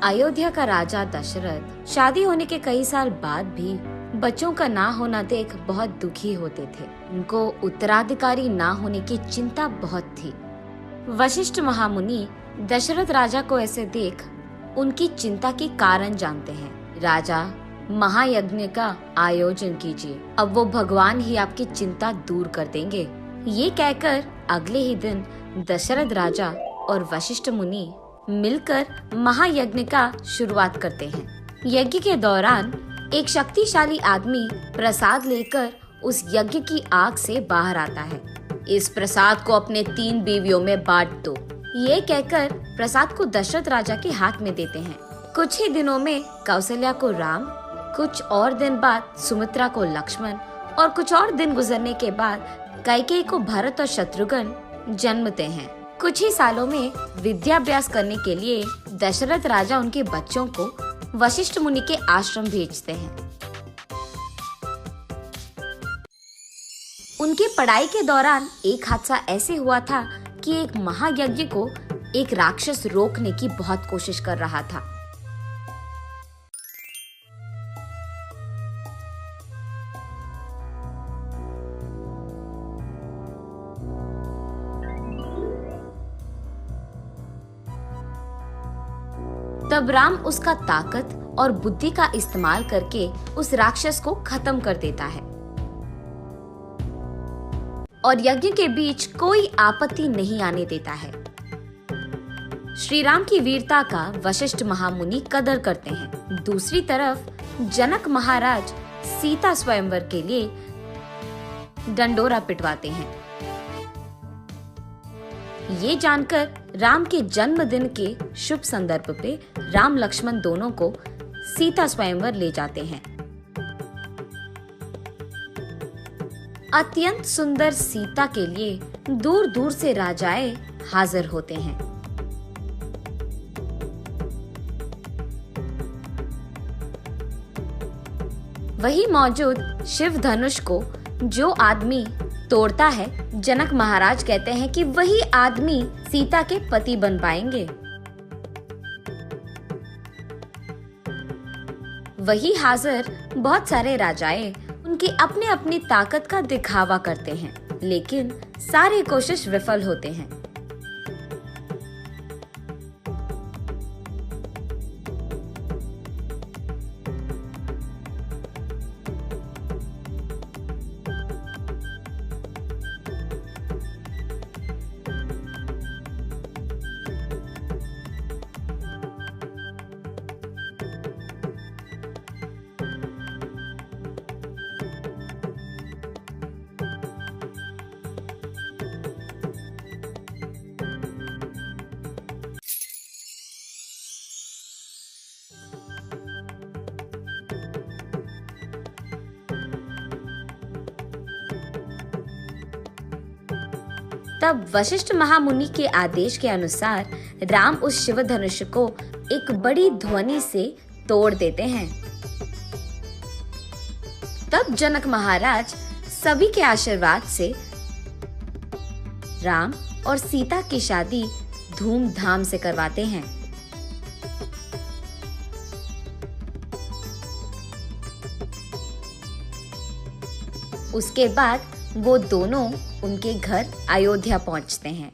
अयोध्या का राजा दशरथ शादी होने के कई साल बाद भी बच्चों का ना होना देख बहुत दुखी होते थे। उनको उत्तराधिकारी ना होने की चिंता बहुत थी। वशिष्ठ महामुनि दशरथ राजा को ऐसे देख उनकी चिंता के कारण जानते हैं। राजा, महायज्ञ का आयोजन कीजिए, अब वो भगवान ही आपकी चिंता दूर कर देंगे। ये कहकर अगले ही दिन दशरथ राजा और वशिष्ठ मुनि मिलकर महायज्ञ का शुरुआत करते हैं। यज्ञ के दौरान एक शक्तिशाली आदमी प्रसाद लेकर उस यज्ञ की आग से बाहर आता है। इस प्रसाद को अपने 3 बीवियों में बांट दो। ये कहकर प्रसाद को दशरथ राजा के हाथ में देते हैं। कुछ ही दिनों में कौशल्या को राम, कुछ और दिन बाद सुमित्रा को लक्ष्मण और कुछ और दिन गुजरने के बाद कैकेयी को भरत और शत्रुघ्न जन्मते हैं। कुछ ही सालों में विद्याभ्यास करने के लिए दशरथ राजा उनके बच्चों को वशिष्ठ मुनि के आश्रम भेजते हैं। उनकी पढ़ाई के दौरान एक हादसा ऐसे हुआ था कि एक महायज्ञ को एक राक्षस रोकने की बहुत कोशिश कर रहा था। तब राम उसका ताकत और बुद्धि का इस्तेमाल करके उस राक्षस को खत्म कर देता है और यज्ञ के बीच कोई आपत्ति नहीं आने देता है। श्री राम की वीरता का वशिष्ठ महामुनि कदर करते हैं। दूसरी तरफ जनक महाराज सीता स्वयंवर के लिए डंडोरा पिटवाते हैं। ये जानकर राम के जन्मदिन के शुभ संदर्भ पे राम लक्ष्मण दोनों को सीता स्वयंवर ले जाते हैं। अत्यंत सुंदर सीता के लिए दूर दूर से राजाएं हाजिर होते हैं। वही मौजूद शिव धनुष को जो आदमी तोड़ता है, जनक महाराज कहते हैं कि वही आदमी सीता के पति बन पाएंगे। वही हाजिर बहुत सारे राजाएं उनकी अपनी अपनी ताकत का दिखावा करते हैं, लेकिन सारी कोशिश विफल होते हैं। तब वशिष्ठ महामुनि के आदेश के अनुसार राम उस शिव धनुष को एक बड़ी ध्वनि से तोड़ देते हैं। तब जनक महाराज सभी के आशीर्वाद से राम और सीता की शादी धूमधाम से करवाते हैं। उसके बाद वो दोनों उनके घर अयोध्या पहुंचते हैं।